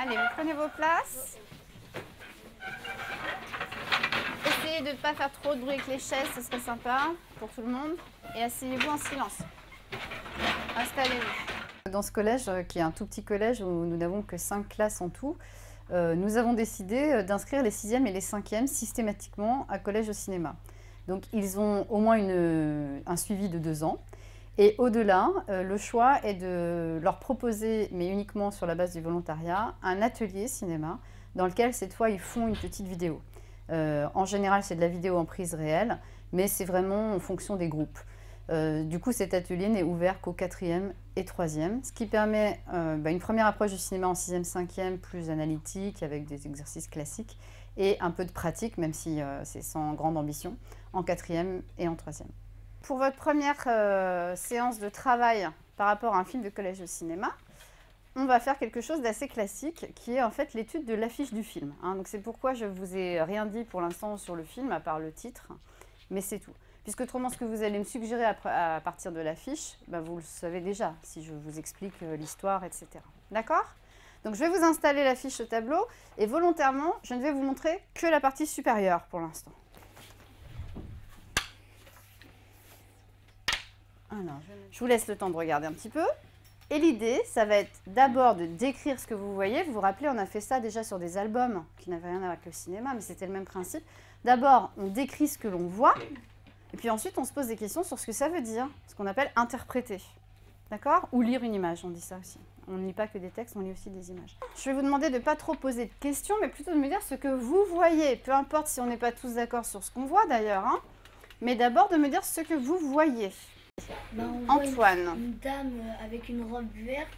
Allez, vous prenez vos places. Essayez de ne pas faire trop de bruit avec les chaises, ce serait sympa pour tout le monde. Et asseyez-vous en silence. Installez-vous. Dans ce collège, qui est un tout petit collège où nous n'avons que 5 classes en tout, nous avons décidé d'inscrire les 6e et les 5e systématiquement à collège au cinéma. Donc ils ont au moins un suivi de 2 ans. Et au-delà, le choix est de leur proposer, mais uniquement sur la base du volontariat, un atelier cinéma dans lequel cette fois ils font une petite vidéo. En général, c'est de la vidéo en prise réelle, mais c'est vraiment en fonction des groupes. Du coup, cet atelier n'est ouvert qu'aux 4e et 3e, ce qui permet une première approche du cinéma en 6e, 5e, plus analytique, avec des exercices classiques, et un peu de pratique, même si c'est sans grande ambition, en 4e et en 3e. Pour votre première séance de travail par rapport à un film de collège au cinéma, on va faire quelque chose d'assez classique, qui est en fait l'étude de l'affiche du film. Donc c'est pourquoi je ne vous ai rien dit pour l'instant sur le film, à part le titre, mais c'est tout. Puisque autrement, ce que vous allez me suggérer à partir de l'affiche, vous le savez déjà, si je vous explique l'histoire, etc. D'accord ? Donc je vais vous installer l'affiche au tableau, et volontairement, je ne vais vous montrer que la partie supérieure pour l'instant. Alors, je vous laisse le temps de regarder un petit peu. Et l'idée, ça va être d'abord de décrire ce que vous voyez. Vous vous rappelez, on a fait ça déjà sur des albums qui n'avaient rien à voir avec le cinéma, mais c'était le même principe. D'abord, on décrit ce que l'on voit, et puis ensuite, on se pose des questions sur ce que ça veut dire, ce qu'on appelle interpréter. D'accord ? Ou lire une image, on dit ça aussi. On ne lit pas que des textes, on lit aussi des images. Je vais vous demander de ne pas trop poser de questions, mais plutôt de me dire ce que vous voyez. Peu importe si on n'est pas tous d'accord sur ce qu'on voit d'ailleurs, mais d'abord de me dire ce que vous voyez. On Antoine. voit une dame avec une robe verte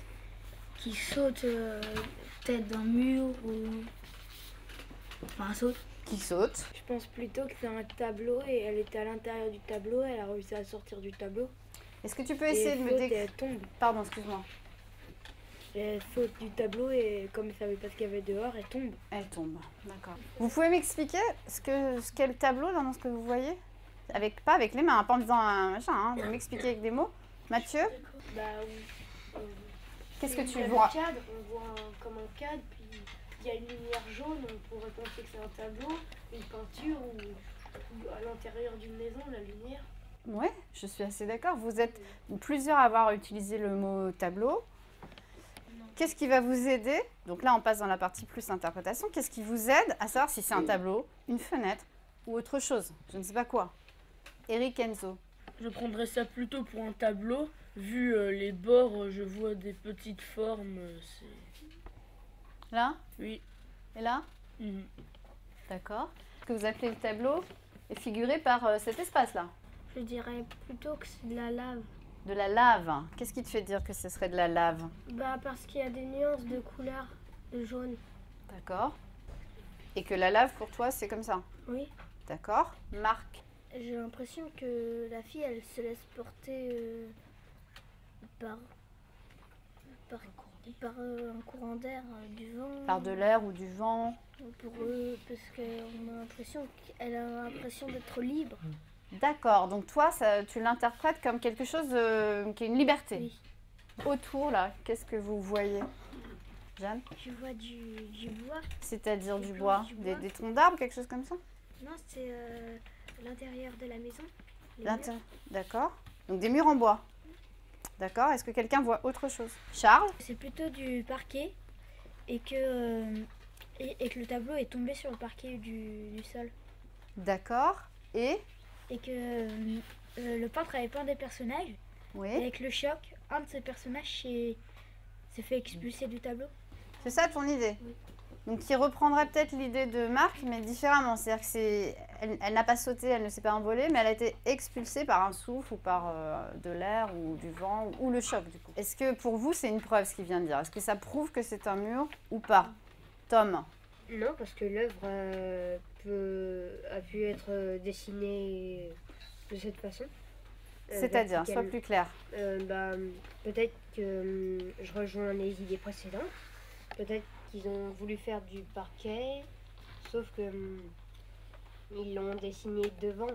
qui saute peut-être d'un mur ou... Enfin, saute. Qui saute. Je pense plutôt que c'est un tableau et elle était à l'intérieur du tableau, elle a réussi à sortir du tableau. Est-ce que tu peux essayer de me décrire... Elle tombe. Pardon, excuse-moi. Elle saute du tableau et comme elle savait pas ce qu'il y avait dehors, elle tombe. Elle tombe, d'accord. Vous pouvez m'expliquer ce qu'est le tableau dans ce que vous voyez? Pas avec les mains, pas en disant un machin, vous m'expliquez avec des mots. Mathieu? Qu'est-ce que tu vois? Cadre, on voit comme un cadre, puis il y a une lumière jaune, on pourrait penser que c'est un tableau, une peinture ou à l'intérieur d'une maison, la lumière. Oui, je suis assez d'accord. Vous êtes plusieurs à avoir utilisé le mot tableau. Qu'est-ce qui va vous aider? Donc là, on passe dans la partie plus interprétation. Qu'est-ce qui vous aide à savoir si c'est un tableau, une fenêtre ou autre chose? Je ne sais pas quoi. Eric, Enzo. Je prendrais ça plutôt pour un tableau. Vu les bords, je vois des petites formes. Là? Oui. Et là? D'accord. Ce que vous appelez le tableau est figuré par cet espace-là. Je dirais plutôt que c'est de la lave. De la lave. Qu'est-ce qui te fait dire que ce serait de la lave? Parce qu'il y a des nuances de couleur, de jaune. D'accord. Et que la lave, pour toi, c'est comme ça? Oui. D'accord. Marc? J'ai l'impression que la fille, elle se laisse porter par un courant d'air, du vent. Par de l'air ou du vent? Parce qu'on a l'impression qu'elle a l'impression d'être libre. D'accord, donc toi, tu l'interprètes comme quelque chose qui est une liberté. Oui. Autour, là, qu'est-ce que vous voyez? Jeanne? Je vois du bois. C'est-à-dire du bois, des troncs d'arbres, quelque chose comme ça? Non, c'est l'intérieur de la maison. D'accord, donc des murs en bois. D'accord, est-ce que quelqu'un voit autre chose? Charles? C'est plutôt du parquet et que le tableau est tombé sur le parquet du sol. D'accord, et que le peintre avait peint des personnages. Oui. Et avec le choc, un de ces personnages s'est fait expulser du tableau. C'est ça ton idée? Oui. Donc qui reprendrait peut-être l'idée de Marc, mais différemment. C'est-à-dire que elle n'a pas sauté, elle ne s'est pas envolée, mais elle a été expulsée par un souffle ou par de l'air ou du vent ou le choc du coup. Est-ce que pour vous c'est une preuve ce qu'il vient de dire? Est-ce que ça prouve que c'est un mur ou pas? Tom? Non, parce que l'œuvre a pu être dessinée de cette façon. C'est-à-dire, sois plus clair. Peut-être que je rejoins les idées précédentes. Peut-être qu'ils ont voulu faire du parquet, sauf que ils l'ont dessiné devant.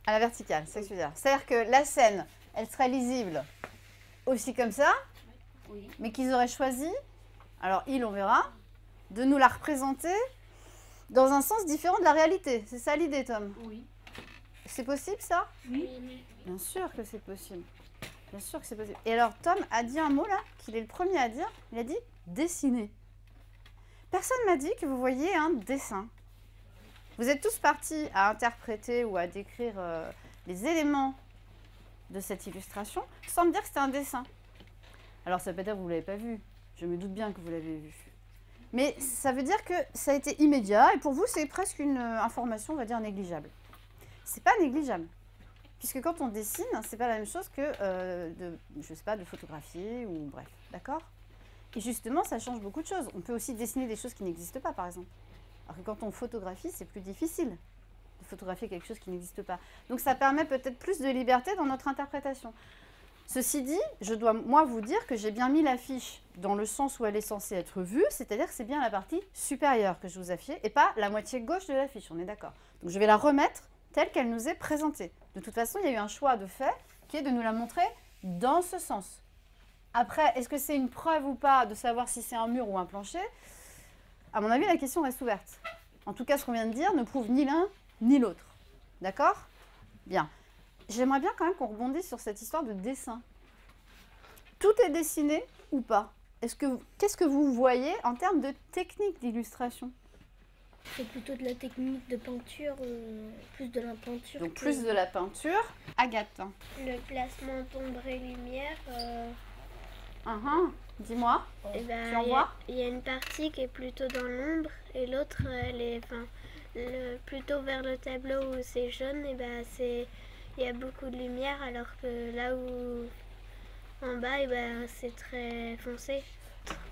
À la verticale, c'est ce que je veux dire. C'est-à-dire que la scène, elle serait lisible aussi comme ça, Oui. mais qu'ils auraient choisi alors il, on verra, de nous la représenter dans un sens différent de la réalité. C'est ça l'idée, Tom? Oui. C'est possible, ça? Oui. Bien sûr que c'est possible. Bien sûr que c'est possible. Et alors, Tom a dit un mot, là, qu'il est le premier à dire. Il a dit « dessiner ». Personne m'a dit que vous voyez un dessin. Vous êtes tous partis à interpréter ou à décrire les éléments de cette illustration sans me dire que c'était un dessin. Alors, ça veut pas dire que vous ne l'avez pas vu. Je me doute bien que vous l'avez vu. Mais ça veut dire que ça a été immédiat et pour vous, c'est presque une information, on va dire, négligeable. C'est pas négligeable. Puisque quand on dessine, c'est pas la même chose que je sais pas, de photographier ou bref, d'accord? Et justement, ça change beaucoup de choses. On peut aussi dessiner des choses qui n'existent pas, par exemple. Alors que quand on photographie, c'est plus difficile de photographier quelque chose qui n'existe pas. Donc ça permet peut-être plus de liberté dans notre interprétation. Ceci dit, je dois, moi, vous dire que j'ai bien mis l'affiche dans le sens où elle est censée être vue, c'est-à-dire que c'est bien la partie supérieure que je vous affiche et pas la moitié gauche de l'affiche, on est d'accord. Donc je vais la remettre telle qu'elle nous est présentée. De toute façon, il y a eu un choix de fait qui est de nous la montrer dans ce sens. Après, est-ce que c'est une preuve ou pas de savoir si c'est un mur ou un plancher? À mon avis, la question reste ouverte. En tout cas, ce qu'on vient de dire ne prouve ni l'un ni l'autre. D'accord? Bien. J'aimerais bien quand même qu'on rebondisse sur cette histoire de dessin. Tout est dessiné ou pas? Qu'est-ce que vous voyez en termes de technique d'illustration? C'est plutôt de la technique de peinture, plus de la peinture. Donc plus de la peinture. Agathe. Le placement d'ombre et lumière, Dis-moi. eh ben, Tu en vois? il y a une partie qui est plutôt dans l'ombre et l'autre, elle est plutôt vers le tableau où c'est jaune. Et ben, il y a beaucoup de lumière, alors que là où en bas, eh ben, c'est très foncé.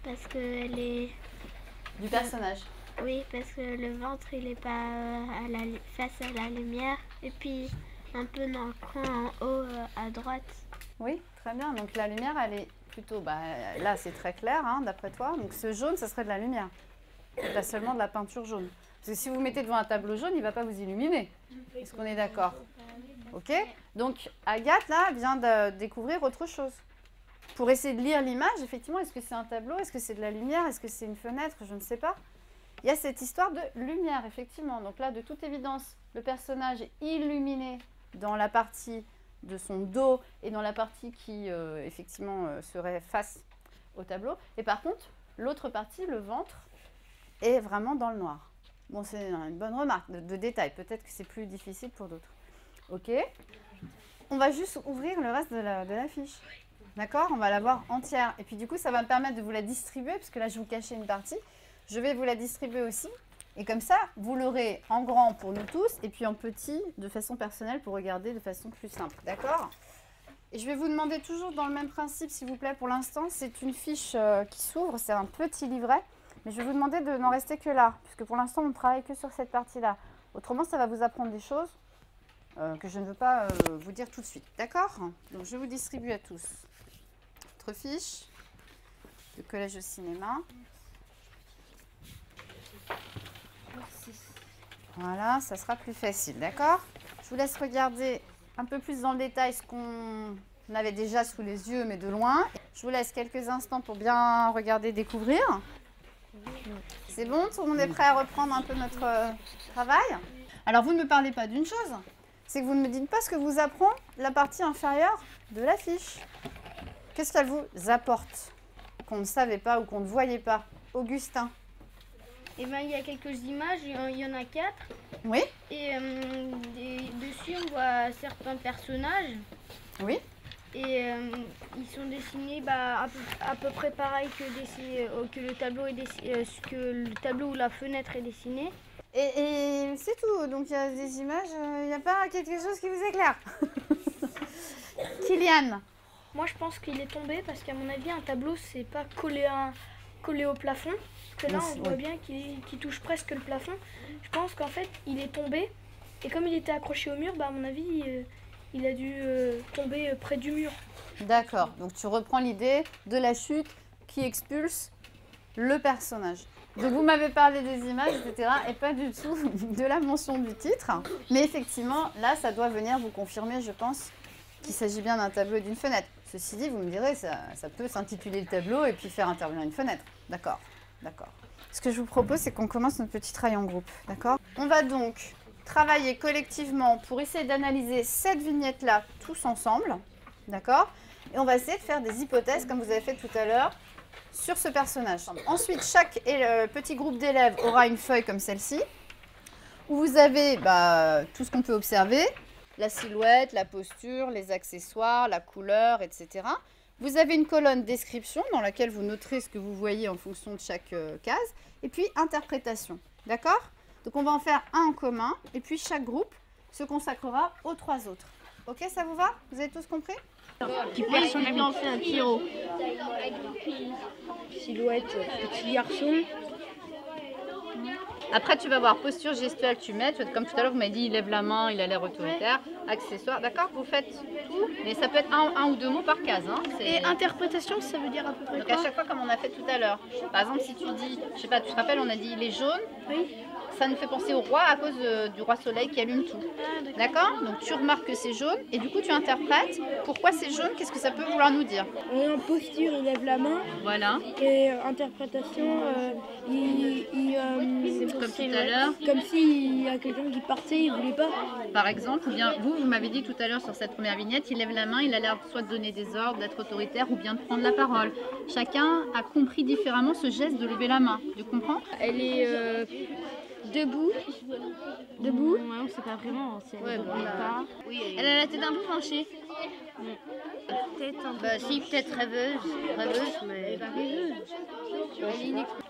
Parce que elle est... Du personnage. Oui, parce que le ventre, il n'est pas face à la lumière. Et puis, un peu dans le coin en haut à droite. Oui, très bien. Donc la lumière, elle est plutôt... là, c'est très clair, hein, d'après toi. Donc ce jaune, ça serait de la lumière. Pas seulement de la peinture jaune. Parce que si vous mettez devant un tableau jaune, il ne va pas vous illuminer. Est-ce qu'on est d'accord? Ok. Donc Agathe, là, vient de découvrir autre chose. Pour essayer de lire l'image, effectivement, est-ce que c'est un tableau? Est-ce que c'est de la lumière? Est-ce que c'est une fenêtre? Je ne sais pas. Il y a cette histoire de lumière, effectivement. Donc là, de toute évidence, le personnage est illuminé dans la partie de son dos et dans la partie qui, effectivement, serait face au tableau. Et par contre, l'autre partie, le ventre, est vraiment dans le noir. Bon, c'est une bonne remarque de détail. Peut-être que c'est plus difficile pour d'autres. Ok. On va juste ouvrir le reste de l'affiche. D'accord? On va la voir entière. Et puis du coup, ça va me permettre de vous la distribuer, parce que là, je vous cachais une partie. Je vais vous la distribuer aussi. Et comme ça, vous l'aurez en grand pour nous tous, et puis en petit, de façon personnelle, pour regarder de façon plus simple. D'accord? Et je vais vous demander toujours dans le même principe, s'il vous plaît, pour l'instant. C'est une fiche qui s'ouvre, c'est un petit livret. Mais je vais vous demander de n'en rester que là, puisque pour l'instant, on ne travaille que sur cette partie-là. Autrement, ça va vous apprendre des choses que je ne veux pas vous dire tout de suite. D'accord? Donc, je vous distribue à tous votre fiche de collège au cinéma. Voilà, ça sera plus facile, d'accord? Je vous laisse regarder un peu plus dans le détail ce qu'on avait déjà sous les yeux, mais de loin. Je vous laisse quelques instants pour bien regarder, découvrir. C'est bon? Tout le monde est prêt à reprendre un peu notre travail? Alors, vous ne me parlez pas d'une chose, c'est que vous ne me dites pas ce que vous apprend la partie inférieure de la fiche. Qu'est-ce qu'elle vous apporte qu'on ne savait pas ou qu'on ne voyait pas? Augustin? Eh ben, il y a quelques images, il y en a 4. Oui? Et dessus, on voit certains personnages. Oui? Et ils sont dessinés à peu près pareil que le tableau que le tableau ou la fenêtre est dessiné. Et c'est tout. Donc il y a des images, il n'y a pas quelque chose qui vous éclaire. Kylian? Moi, je pense qu'il est tombé parce qu'à mon avis, un tableau, c'est pas collé au plafond. Parce que là, on voit bien qu'il touche presque le plafond. Je pense qu'en fait, il est tombé. Et comme il était accroché au mur, à mon avis, il a dû tomber près du mur. D'accord. Donc tu reprends l'idée de la chute qui expulse le personnage. Donc vous m'avez parlé des images, etc. et pas du tout de la mention du titre. Mais effectivement, là, ça doit venir vous confirmer, je pense, qu'il s'agit bien d'un tableau et d'une fenêtre. Ceci dit, vous me direz, ça peut s'intituler le tableau et puis faire intervenir une fenêtre. D'accord, d'accord. Ce que je vous propose, c'est qu'on commence notre petit travail en groupe, d'accord? On va donc travailler collectivement pour essayer d'analyser cette vignette-là tous ensemble, d'accord? Et on va essayer de faire des hypothèses, comme vous avez fait tout à l'heure, sur ce personnage. Ensuite, chaque petit groupe d'élèves aura une feuille comme celle-ci, où vous avez tout ce qu'on peut observer, la silhouette, la posture, les accessoires, la couleur, etc. Vous avez une colonne description dans laquelle vous noterez ce que vous voyez en fonction de chaque case, et puis interprétation, d'accord? Donc on va en faire un en commun, et puis chaque groupe se consacrera aux 3 autres. Ok, ça vous va? Vous avez tous compris? Qui personnellement lancer un tiro. Silhouette, petit garçon. Après, tu vas voir posture gestuelle, tu mets, comme tout à l'heure, vous m'avez dit, il lève la main, il a l'air autoritaire, accessoire, d'accord? Vous faites tout, mais ça peut être un ou 2 mots par case. Hein. Et interprétation, ça veut dire à peu près Donc quoi? à chaque fois, comme on a fait tout à l'heure, par exemple, si tu dis, je sais pas, tu te rappelles, on a dit, il est jaune, Oui. ça nous fait penser au roi à cause du roi soleil qui allume tout. D'accord? Donc tu remarques que c'est jaune, et du coup, tu interprètes pourquoi c'est jaune, qu'est-ce que ça peut vouloir nous dire? En posture, il lève la main. Voilà. Et interprétation, Comme tout à l'heure. comme s'il y a quelqu'un qui partait, il voulait pas. Par exemple, ou bien vous m'avez dit tout à l'heure sur cette première vignette, il lève la main, il a l'air soit de donner des ordres, d'être autoritaire ou bien de prendre la parole. Chacun a compris différemment ce geste de lever la main. Tu comprends? Elle est debout. Debout. Ouais, on sait pas vraiment. Elle a la tête un peu penchée. Peut-être rêveuse, mais pas rêveuse.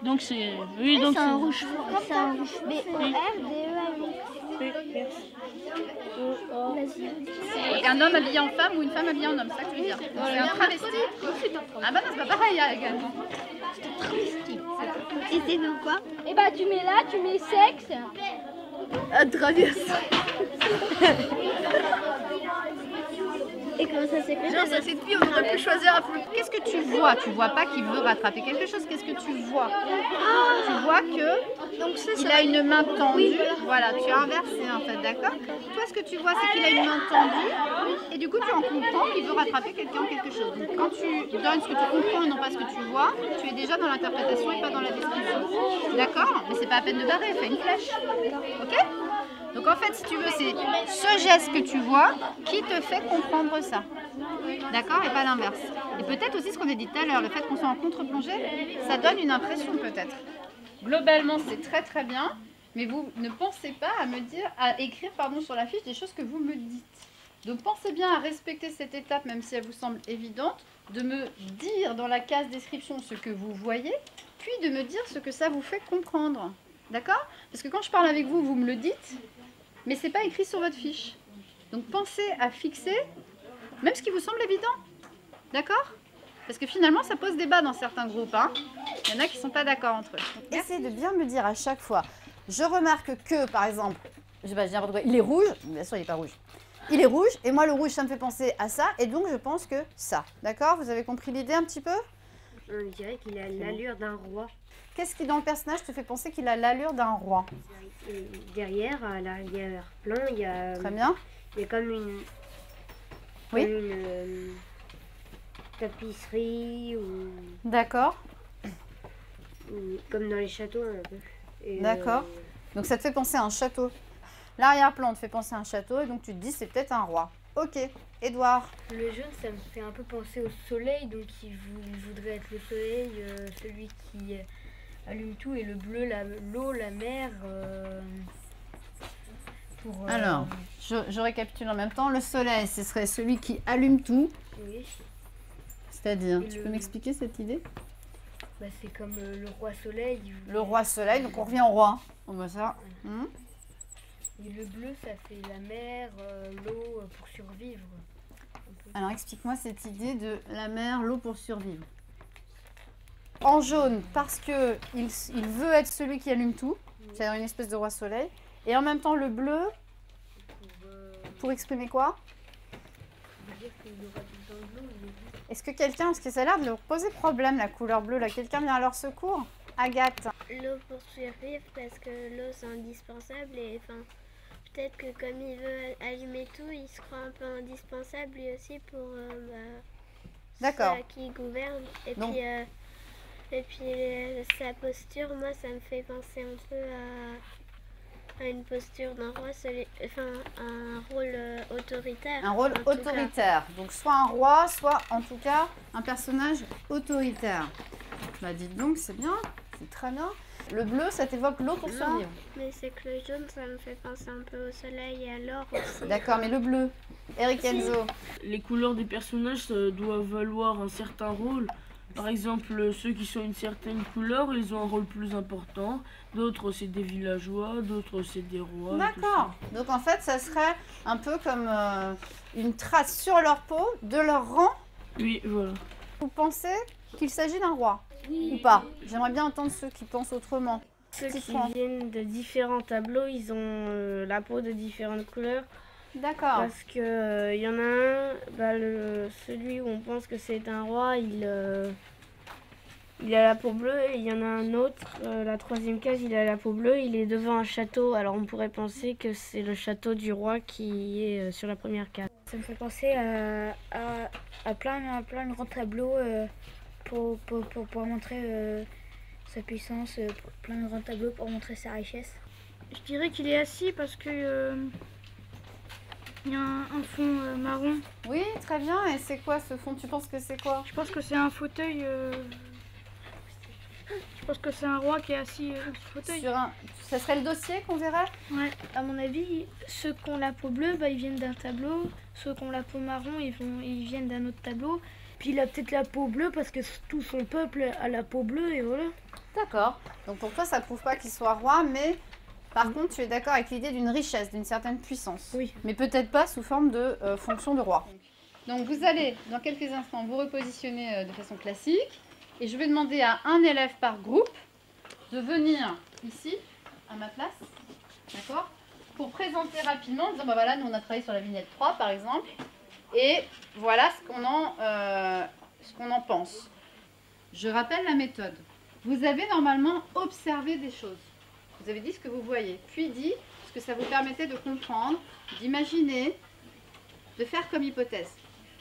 Donc c'est... Oui, donc c'est... C'est un rouge Donc un homme habillé en femme ou une femme habillée en homme, c'est ça que tu veux dire? C'est un travesti. Ah bah non, c'est pas pareil également. Et c'est nous quoi? Et bah tu mets là, tu mets sexe. Un travesti. Et comment ça s'écrit? Genre, ça c'est depuis, on aurait pu choisir un peu. Qu'est-ce que tu vois? Tu vois pas qu'il veut rattraper quelque chose, qu'est-ce que tu vois? Tu vois que donc il a une main tendue. Voilà, tu as inversé en fait, d'accord? Toi, ce que tu vois, c'est qu'il a une main tendue et du coup, tu en comprends qu'il veut rattraper quelqu'un ou quelque chose. Donc, quand tu donnes ce que tu comprends et non pas ce que tu vois, tu es déjà dans l'interprétation et pas dans la description. D'accord? Mais c'est pas à peine de barrer, fais une flèche. Ok? Donc en fait, si tu veux, c'est ce geste que tu vois qui te fait comprendre ça. D'accord? Et pas l'inverse. Et peut-être aussi ce qu'on a dit tout à l'heure, le fait qu'on soit en contre-plongée, ça donne une impression peut-être. Globalement, c'est très très bien, mais vous ne pensez pas à me dire, à écrire sur la fiche des choses que vous me dites. Donc pensez bien à respecter cette étape, même si elle vous semble évidente, de me dire dans la case description ce que vous voyez, puis de me dire ce que ça vous fait comprendre. D'accord? Parce que quand je parle avec vous, vous me le dites, mais c'est pas écrit sur votre fiche. Donc pensez à fixer, même ce qui vous semble évident. D'accord? Parce que finalement, ça pose débat dans certains groupes. Hein. Il y en a qui ne sont pas d'accord entre eux. Essayez de bien me dire à chaque fois. Je remarque que, par exemple, je dis n'importe quoi, il est rouge. Bien sûr, il n'est pas rouge. Il est rouge, et moi, le rouge, ça me fait penser à ça, et donc je pense que ça. D'accord? Vous avez compris l'idée un petit peu? On dirait qu'il a l'allure d'un roi. Qu'est-ce qui, dans le personnage, te fait penser qu'il a l'allure d'un roi? Derrière, à l'arrière-plan, il y a... Très bien. Il y a comme une... Oui. Une tapisserie ou... D'accord. Comme dans les châteaux un peu. D'accord. Donc ça te fait penser à un château. L'arrière-plan te fait penser à un château et donc tu te dis c'est peut-être un roi. Ok. Édouard. Le jaune, ça me fait un peu penser au soleil, donc il voudrait être le soleil, celui qui allume tout, et le bleu, l'eau, la mer. Alors, je récapitule en même temps. Le soleil, ce serait celui qui allume tout. Oui. C'est-à-dire, tu peux m'expliquer cette idée? Bah, c'est comme le roi soleil. Le roi soleil, donc on revient au roi. On voit ça. Et le bleu, ça fait la mer, l'eau pour survivre. Alors explique-moi cette idée de la mer, l'eau pour survivre. En jaune, parce que il veut être celui qui allume tout, c'est-à-dire une espèce de roi soleil. Et en même temps le bleu, pour exprimer quoi? Est-ce que quelqu'un, parce que ça a l'air de leur poser problème la couleur bleue, là, quelqu'un vient à leur secours? Agathe. L'eau pour survivre parce que l'eau c'est indispensable et enfin peut-être que comme il veut allumer tout, il se croit un peu indispensable lui aussi pour D'accord. ceux qui gouvernent. Et Donc- puis Et puis sa posture, moi, ça me fait penser un peu à une posture d'un roi, enfin un rôle autoritaire. Un rôle autoritaire. Donc soit un roi, soit en tout cas un personnage autoritaire. Bah dites donc, c'est bien, c'est très bien. Le bleu, ça t'évoque l'eau pour survivre. Mais c'est que le jaune, ça me fait penser un peu au soleil et à l'or aussi. D'accord, mais le bleu, Eric Enzo. Les couleurs des personnages doivent valoir un certain rôle. Par exemple, ceux qui sont une certaine couleur, ils ont un rôle plus important. D'autres, c'est des villageois, d'autres, c'est des rois. D'accord. Donc en fait, ça serait un peu comme une trace sur leur peau de leur rang. Oui, voilà. Vous pensez qu'il s'agit d'un roi ou pas? J'aimerais bien entendre ceux qui pensent autrement. Ceux qui viennent de différents tableaux, ils ont la peau de différentes couleurs. D'accord. Parce que y en a un, celui où on pense que c'est un roi, il a la peau bleue, et il y en a un autre, la troisième case, il a la peau bleue, il est devant un château. Alors on pourrait penser que c'est le château du roi qui est sur la première case. Ça me fait penser à plein de grands tableaux pour montrer sa puissance, plein de grands tableaux pour montrer sa richesse. Je dirais qu'il est assis parce que il y a un fond marron. Oui, très bien. Et c'est quoi ce fond? Tu penses que c'est quoi? Je pense que c'est un fauteuil. Je pense que c'est un roi qui est assis sur ce fauteuil. Ça serait le dossier qu'on verrait? Ouais. À mon avis, ceux qui ont la peau bleue, ils viennent d'un tableau. Ceux qui ont la peau marron, ils viennent d'un autre tableau. Puis il a peut-être la peau bleue parce que tout son peuple a la peau bleue et voilà. D'accord. Donc pour toi, ça ne prouve pas qu'il soit roi, mais par contre, tu es d'accord avec l'idée d'une richesse, d'une certaine puissance. Oui. Mais peut-être pas sous forme de fonction de roi. Donc vous allez, dans quelques instants, vous repositionner de façon classique. Et je vais demander à un élève par groupe de venir ici, à ma place, d'accord, pour présenter rapidement, en disant, bah voilà, nous on a travaillé sur la vignette 3 par exemple, et voilà ce qu'on en pense. Je rappelle la méthode. Vous avez normalement observé des choses. Vous avez dit ce que vous voyez, puis dit ce que ça vous permettait de comprendre, d'imaginer, de faire comme hypothèse.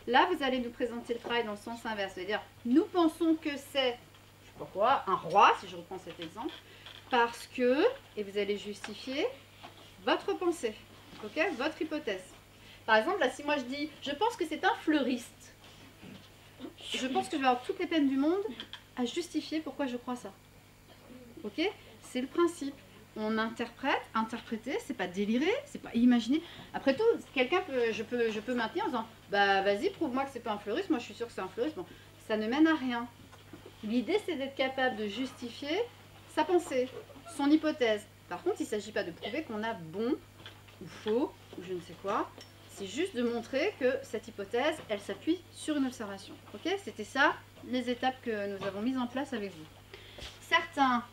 Là, vous allez nous présenter le travail dans le sens inverse. C'est-à-dire, nous pensons que c'est, je sais pas quoi, un roi, si je reprends cet exemple, parce que, et vous allez justifier votre pensée, ok, votre hypothèse. Par exemple, là, si moi je dis, je pense que c'est un fleuriste, je pense que je vais avoir toutes les peines du monde à justifier pourquoi je crois ça. Ok? C'est le principe. On interprète, interpréter, c'est pas délirer, c'est pas imaginer. Après tout, quelqu'un peut, je peux maintenir en disant, bah vas-y, prouve-moi que c'est pas un fleuriste, moi je suis sûre que c'est un fleuriste. Bon, ça ne mène à rien. L'idée, c'est d'être capable de justifier sa pensée, son hypothèse. Par contre, il ne s'agit pas de prouver qu'on a bon ou faux, ou je ne sais quoi. C'est juste de montrer que cette hypothèse, elle s'appuie sur une observation. Ok? C'était ça, les étapes que nous avons mises en place avec vous. Certains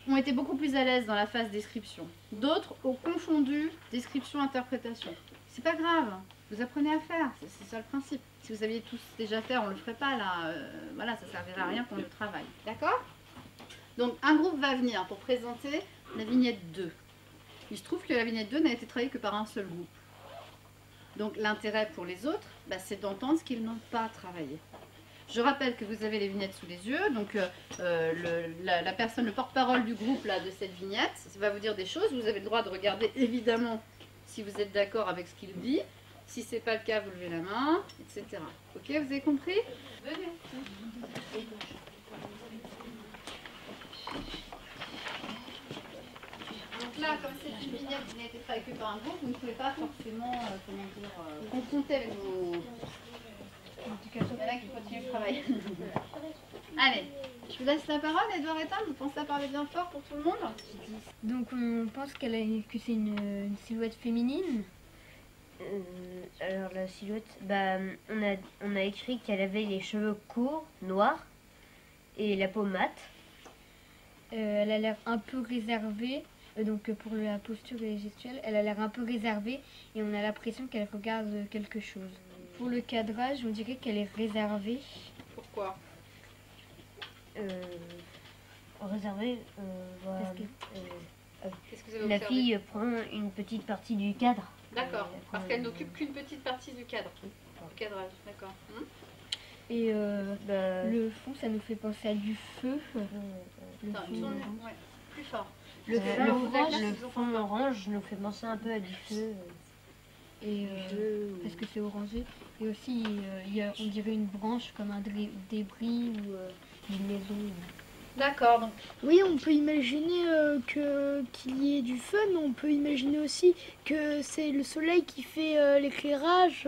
ont été beaucoup plus à l'aise dans la phase description. D'autres ont confondu description-interprétation. C'est pas grave, vous apprenez à faire, c'est ça le principe. Si vous saviez tous déjà faire, on ne le ferait pas là. Voilà, ça ne servirait à rien pour le travail. D'accord? Donc un groupe va venir pour présenter la vignette 2. Il se trouve que la vignette 2 n'a été travaillée que par un seul groupe. Donc l'intérêt pour les autres, bah, c'est d'entendre ce qu'ils n'ont pas travaillé. Je rappelle que vous avez les vignettes sous les yeux, donc la personne, le porte-parole du groupe là, de cette vignette, ça va vous dire des choses. Vous avez le droit de regarder évidemment si vous êtes d'accord avec ce qu'il dit. Si ce n'est pas le cas, vous levez la main, etc. Ok, vous avez compris? Venez. Donc là, comme c'est une vignette qui n'a été travaillée que par un groupe, vous ne pouvez pas forcément confronter avec vos... Il y en a qui continuent le travail. Allez, je vous laisse la parole, Edouard et Tam. Vous pensez à parler bien fort pour tout le monde? Donc on pense que c'est une silhouette féminine. Alors la silhouette, on a écrit qu'elle avait les cheveux courts, noirs, et la peau mate. Elle a l'air un peu réservée, donc pour la posture et les gestuelles, elle a l'air un peu réservée et on a l'impression qu'elle regarde quelque chose. Pour le cadrage, on dirait qu'elle est réservée. Pourquoi? Réservée, Parce que Qu'est-ce que vous avez la observé? fille prend une petite partie du cadre. D'accord, parce qu'elle n'occupe qu'une petite partie du cadre. Du cadrage, d'accord. Et le fond, ça nous fait penser à du feu. Plus fort. Le fond orange nous fait penser un peu à du feu. Et parce que c'est orangé. Et aussi, on dirait une branche comme un débris ou une maison. D'accord. Donc... Oui, on peut imaginer qu'il y ait du feu, mais on peut imaginer aussi que c'est le soleil qui fait l'éclairage.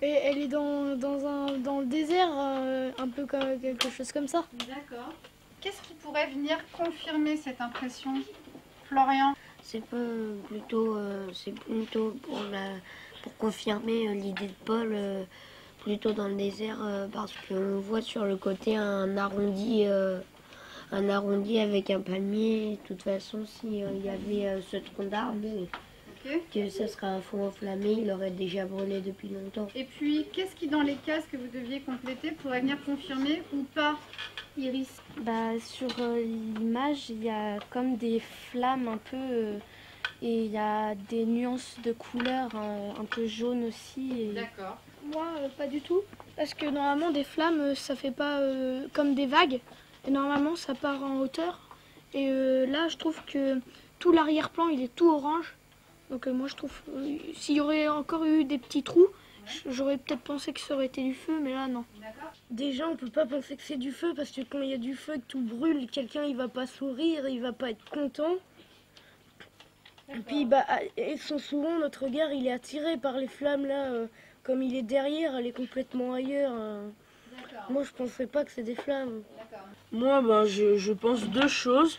Et elle est dans le désert, un peu comme quelque chose comme ça. D'accord. Qu'est-ce qui pourrait venir confirmer cette impression, Florian? C'est plutôt pour confirmer l'idée de Paul plutôt dans le désert parce qu'on voit sur le côté un arrondi avec un palmier. De toute façon, s'il y avait ce tronc d'arbre, que ça serait un fond enflammé, il aurait déjà brûlé depuis longtemps. Et puis, qu'est-ce qui dans les cases que vous deviez compléter pourrait venir confirmer ou pas, Iris? Sur l'image, il y a comme des flammes un peu et il y a des nuances de couleurs un peu jaune aussi. D'accord. Moi, pas du tout. Parce que normalement, des flammes, ça fait pas comme des vagues. Et normalement, ça part en hauteur. Et là, je trouve que tout l'arrière-plan, il est tout orange. Donc moi, je trouve, s'il y aurait encore eu des petits trous, j'aurais peut-être pensé que ça aurait été du feu, mais là, non. Déjà, on peut pas penser que c'est du feu, parce que quand il y a du feu, que tout brûle, quelqu'un, il va pas sourire, il va pas être content. Et puis, souvent, notre regard, il est attiré par les flammes, là. Comme il est derrière, elle est complètement ailleurs. Moi, je penserais pas que c'est des flammes. Moi, je pense deux choses.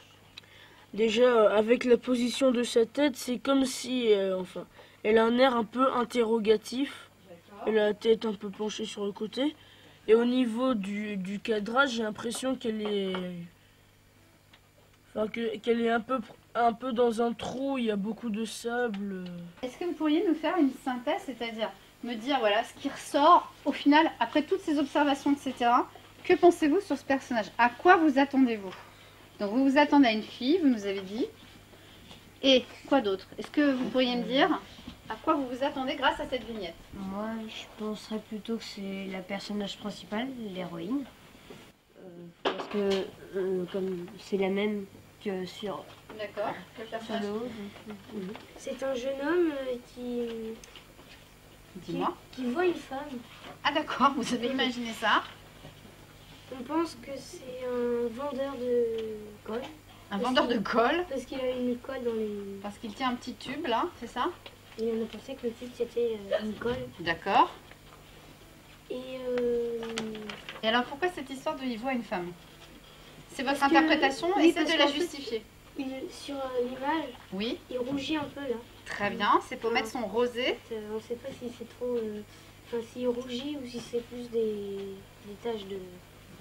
Déjà, avec la position de sa tête, c'est comme si, elle a un air un peu interrogatif. Elle a la tête un peu penchée sur le côté. Et au niveau du cadrage, j'ai l'impression qu'elle est... qu'elle est un peu dans un trou, il y a beaucoup de sable. Est-ce que vous pourriez nous faire une synthèse, c'est-à-dire me dire, voilà, ce qui ressort, au final, après toutes ces observations, etc., que pensez-vous sur ce personnage? À quoi vous attendez-vous? Donc vous vous attendez à une fille, vous nous avez dit. Et quoi d'autre? Est-ce que vous pourriez me dire à quoi vous vous attendez grâce à cette vignette? Moi, je penserais plutôt que c'est la personnage principale, l'héroïne. Parce que comme c'est la même que sur... D'accord. C'est un jeune homme qui voit une femme. Ah d'accord, vous avez imaginé ça? On pense que c'est un vendeur de colle. Un vendeur de colle? Parce qu'il a une colle dans les... Parce qu'il tient un petit tube là, c'est ça? Et on a pensé que le tube c'était une colle. D'accord. Et alors pourquoi cette histoire de il voit une femme? C'est votre interprétation, essayez de la justifier. Sur l'image, oui, il rougit un peu là. Très bien, c'est pour mettre son rosé. On ne sait pas si c'est trop... Enfin, s'il rougit ou si c'est plus des taches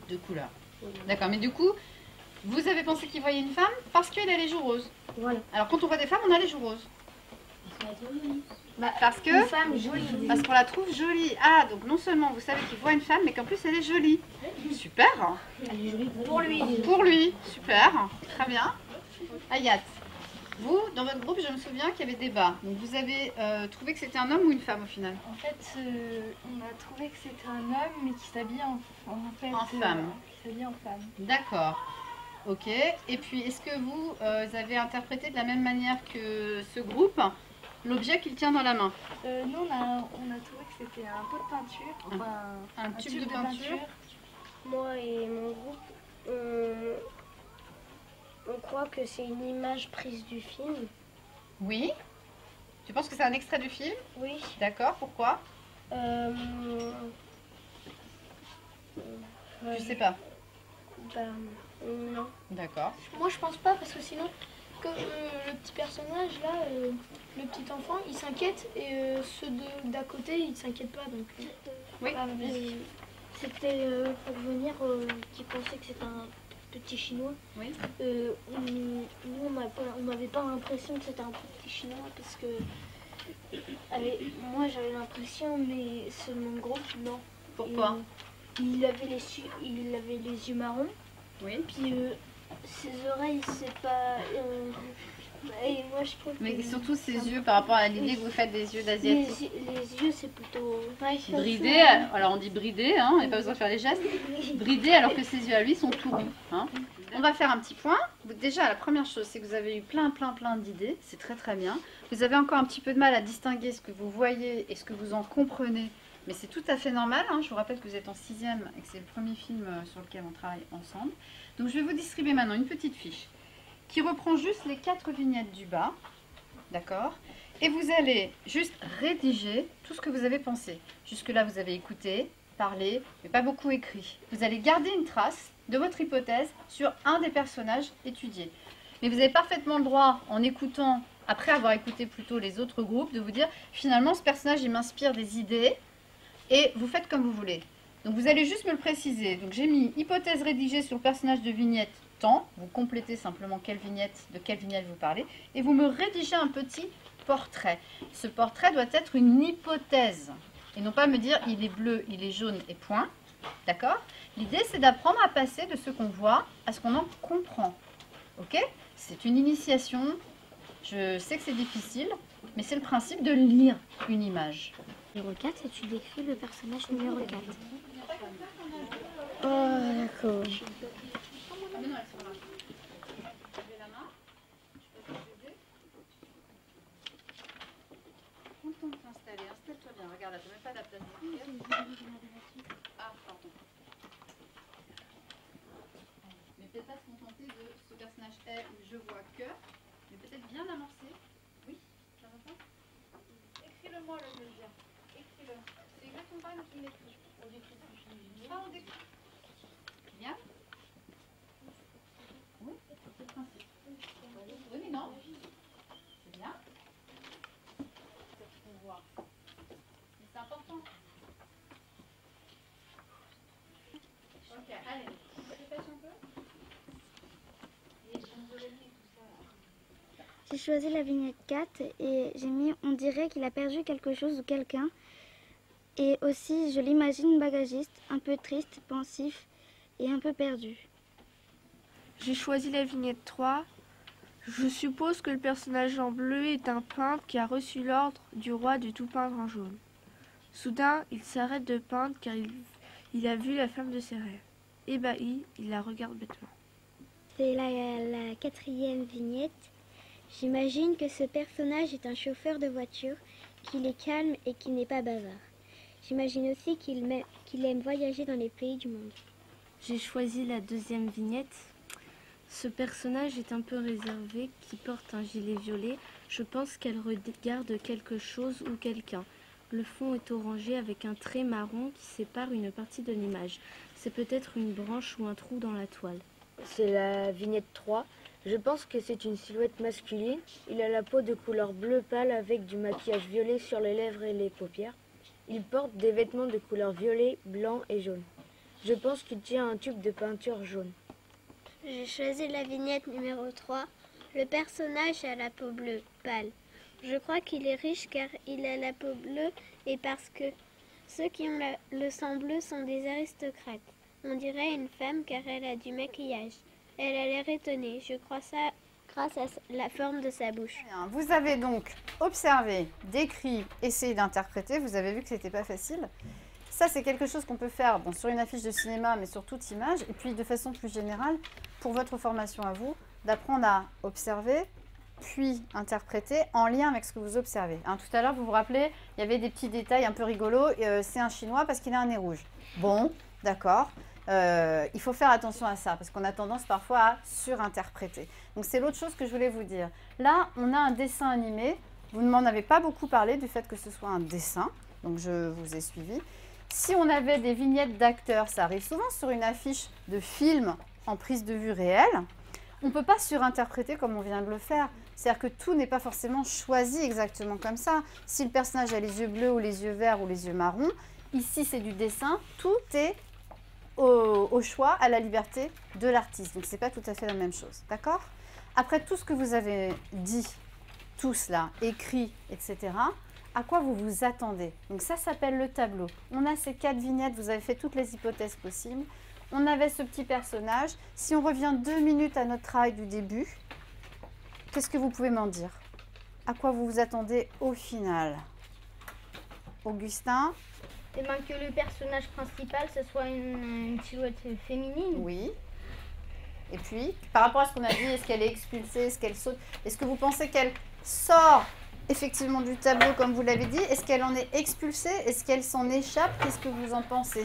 de couleur. Voilà. D'accord, mais du coup, vous avez pensé qu'il voyait une femme parce qu'elle a les joues roses. Voilà. Alors quand on voit des femmes, on a les joues roses. Parce que... Une femme jolie. Parce qu'on la trouve jolie. Ah, donc non seulement vous savez qu'il voit une femme, mais qu'en plus elle est jolie. Super. Elle est jolie pour lui. Pour lui, super. Très bien. Ayat, vous, dans votre groupe, je me souviens qu'il y avait débat. Donc vous avez trouvé que c'était un homme ou une femme au final? En fait, on a trouvé que c'était un homme, mais qui s'habille en femme. Qui s'habille en femme. D'accord. Ok. Et puis, est-ce que vous avez interprété de la même manière que ce groupe l'objet qu'il tient dans la main? Nous, on a trouvé que c'était un pot de peinture. Enfin, un tube de peinture. Moi et mon groupe, on croit que c'est une image prise du film. Oui. Tu penses que c'est un extrait du film? Oui. D'accord, pourquoi? Tu sais pas? Non. D'accord. Moi, je pense pas, parce que sinon, comme le petit personnage, là, le petit enfant, il s'inquiète, et ceux d'à côté, ils s'inquiètent pas, donc... Oui. C'était, pour venir, qui pensait que c'était un petit chinois. Oui. Nous, on n'avait pas l'impression que c'était un petit chinois, parce que moi, j'avais l'impression, mais c'est mon groupe, non. Pourquoi? Il avait les yeux marrons. Oui. Puis ses oreilles, c'est pas... Et moi, je trouve Mais que surtout ses yeux par rapport à l'idée que vous faites des yeux d'asiatique. les yeux, c'est plutôt... Bridé, alors on dit bridé, hein, on n'a pas besoin de faire les gestes. Bridé alors que ses yeux à lui sont tout ronds. Hein. On va faire un petit point. Déjà, la première chose, c'est que vous avez eu plein d'idées. C'est très très bien. Vous avez encore un petit peu de mal à distinguer ce que vous voyez et ce que vous en comprenez. Mais c'est tout à fait normal. Hein. Je vous rappelle que vous êtes en 6e et que c'est le premier film sur lequel on travaille ensemble. Donc je vais vous distribuer maintenant une petite fiche qui reprend juste les 4 vignettes du bas. D'accord? Et vous allez juste rédiger tout ce que vous avez pensé. Jusque-là, vous avez écouté, parlé, mais pas beaucoup écrit. Vous allez garder une trace de votre hypothèse sur un des personnages étudiés. Mais vous avez parfaitement le droit, en écoutant, après avoir écouté plutôt les autres groupes, de vous dire, finalement, ce personnage, il m'inspire des idées, et vous faites comme vous voulez. Donc vous allez juste me le préciser. Donc j'ai mis hypothèse rédigée sur le personnage de vignette temps. Vous complétez simplement de quelle vignette vous parlez, et vous me rédigez un petit portrait. Ce portrait doit être une hypothèse, et non pas me dire, il est bleu, il est jaune, et point. D'accord? L'idée, c'est d'apprendre à passer de ce qu'on voit à ce qu'on en comprend. Ok? C'est une initiation. Je sais que c'est difficile, mais c'est le principe de lire une image. Numéro 4, et tu décris le personnage numéro 4. Oh, d'accord. Installe-toi bien. Regarde, là, tu n'as même pas la place. Ah, pardon. Mais peut-être pas se contenter de ce personnage est où je vois que, mais peut-être bien amorcer. Oui, ça va pas? Écris-le-moi, le dire. Écris-le. C'est exactement pareil, mais tu l'écris. On décrit. Ah, on décrit. Bien? Oui, c'est le principe. Oui, mais non. C'est bien. C'est ce qu'on voit. Mais c'est important. Ok, allez, on se dépêche un peu. J'ai choisi la vignette 4 et j'ai mis « On dirait qu'il a perdu quelque chose ou quelqu'un ». Et aussi, je l'imagine bagagiste, un peu triste, pensif et un peu perdu. J'ai choisi la vignette 3. Je suppose que le personnage en bleu est un peintre qui a reçu l'ordre du roi de tout peindre en jaune. Soudain, il s'arrête de peindre car il a vu la femme de ses rêves. Ébahi, il la regarde bêtement. C'est la 4e vignette. J'imagine que ce personnage est un chauffeur de voiture, qu'il est calme et qu'il n'est pas bavard. J'imagine aussi qu'il aime voyager dans les pays du monde. J'ai choisi la 2e vignette. Ce personnage est un peu réservé, qui porte un gilet violet. Je pense qu'elle regarde quelque chose ou quelqu'un. Le fond est orangé avec un trait marron qui sépare une partie de l'image. C'est peut-être une branche ou un trou dans la toile. C'est la vignette 3. Je pense que c'est une silhouette masculine. Il a la peau de couleur bleu pâle avec du maquillage violet sur les lèvres et les paupières. Il porte des vêtements de couleur violet, blanc et jaune. Je pense qu'il tient un tube de peinture jaune. J'ai choisi la vignette numéro 3. Le personnage a la peau bleue, pâle. Je crois qu'il est riche car il a la peau bleue et parce que ceux qui ont le sang bleu sont des aristocrates. On dirait une femme car elle a du maquillage. Elle a l'air étonnée. Je crois ça grâce à la forme de sa bouche. Vous avez donc observé, décrit, essayé d'interpréter. Vous avez vu que c'était pas facile. Ça, c'est quelque chose qu'on peut faire sur une affiche de cinéma, mais sur toute image. Et puis, de façon plus générale, pour votre formation à vous, d'apprendre à observer, puis interpréter en lien avec ce que vous observez. Tout à l'heure, vous vous rappelez, il y avait des petits détails un peu rigolos. C'est un Chinois parce qu'il a un nez rouge. Bon, d'accord. Il faut faire attention à ça parce qu'on a tendance parfois à surinterpréter. Donc, c'est l'autre chose que je voulais vous dire. Là, on a un dessin animé. Vous ne m'en avez pas beaucoup parlé du fait que ce soit un dessin. Donc, je vous ai suivi. Si on avait des vignettes d'acteurs, ça arrive souvent sur une affiche de film en prise de vue réelle, on ne peut pas surinterpréter comme on vient de le faire. C'est-à-dire que tout n'est pas forcément choisi exactement comme ça. Si le personnage a les yeux bleus ou les yeux verts ou les yeux marrons, ici c'est du dessin, tout est au choix, à la liberté de l'artiste. Donc ce n'est pas tout à fait la même chose. D'accord? Après tout ce que vous avez dit, tout cela, écrit, etc., à quoi vous vous attendez? Donc ça s'appelle le tableau. On a ces 4 vignettes, vous avez fait toutes les hypothèses possibles. On avait ce petit personnage. Si on revient 2 minutes à notre travail du début, qu'est-ce que vous pouvez m'en dire? À quoi vous vous attendez au final? Augustin? Et bien que le personnage principal, ce soit une silhouette féminine. Oui. Et puis, par rapport à ce qu'on a dit, est-ce qu'elle est expulsée, est-ce qu'elle saute? Est-ce que vous pensez qu'elle sort effectivement du tableau comme vous l'avez dit? Est-ce qu'elle en est expulsée? Est-ce qu'elle s'en échappe? Qu'est-ce que vous en pensez,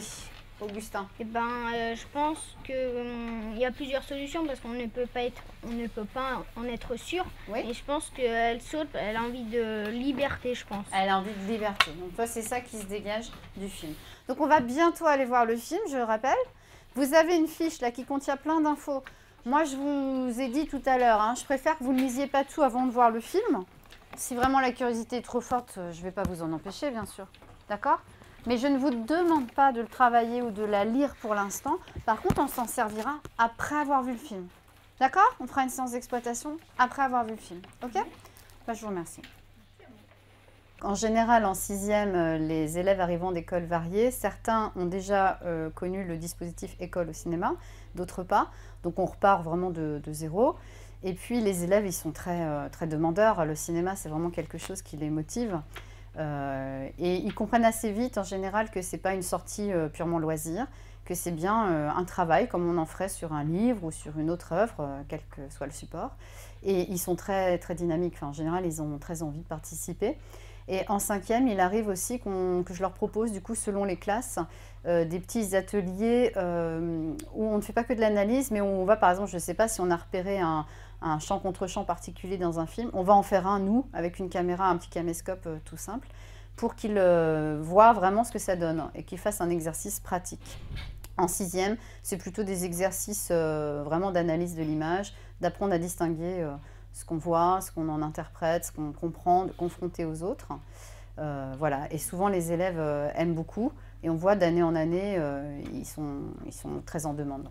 Augustin? Eh ben, je pense qu'il y a plusieurs solutions parce qu'on ne peut pas en être sûr. Oui. Et je pense qu'elle saute, elle a envie de liberté, je pense. Elle a envie de liberté. Donc toi, c'est ça qui se dégage du film. Donc on va bientôt aller voir le film, je le rappelle. Vous avez une fiche là qui contient plein d'infos. Moi, je vous ai dit tout à l'heure, hein, je préfère que vous ne lisiez pas tout avant de voir le film. Si vraiment la curiosité est trop forte, je ne vais pas vous en empêcher, bien sûr. D'accord? Mais je ne vous demande pas de le travailler ou de la lire pour l'instant. Par contre, on s'en servira après avoir vu le film. D'accord? On fera une séance d'exploitation après avoir vu le film. Ok? Je vous remercie. En général, en 6e, les élèves arrivant d'écoles variées, certains ont déjà connu le dispositif école au cinéma, d'autres pas. Donc on repart vraiment de zéro. Et puis les élèves, ils sont très demandeurs. Le cinéma, c'est vraiment quelque chose qui les motive. Et ils comprennent assez vite, en général, que ce n'est pas une sortie purement loisir, que c'est bien un travail, comme on en ferait sur un livre ou sur une autre œuvre, quel que soit le support. Et ils sont très dynamiques. Enfin, en général, ils ont très envie de participer. Et en 5e, il arrive aussi que je leur propose, du coup, selon les classes, des petits ateliers où on ne fait pas que de l'analyse, mais où on va, par exemple, je ne sais pas si on a repéré un champ contre champ particulier dans un film, on va en faire un, nous, avec une caméra, un petit caméscope tout simple, pour qu'ils voient vraiment ce que ça donne et qu'ils fassent un exercice pratique. En 6e, c'est plutôt des exercices vraiment d'analyse de l'image, d'apprendre à distinguer ce qu'on voit, ce qu'on en interprète, ce qu'on comprend, de confronter aux autres. Voilà. Et souvent, les élèves aiment beaucoup et on voit d'année en année, ils sont très en demande.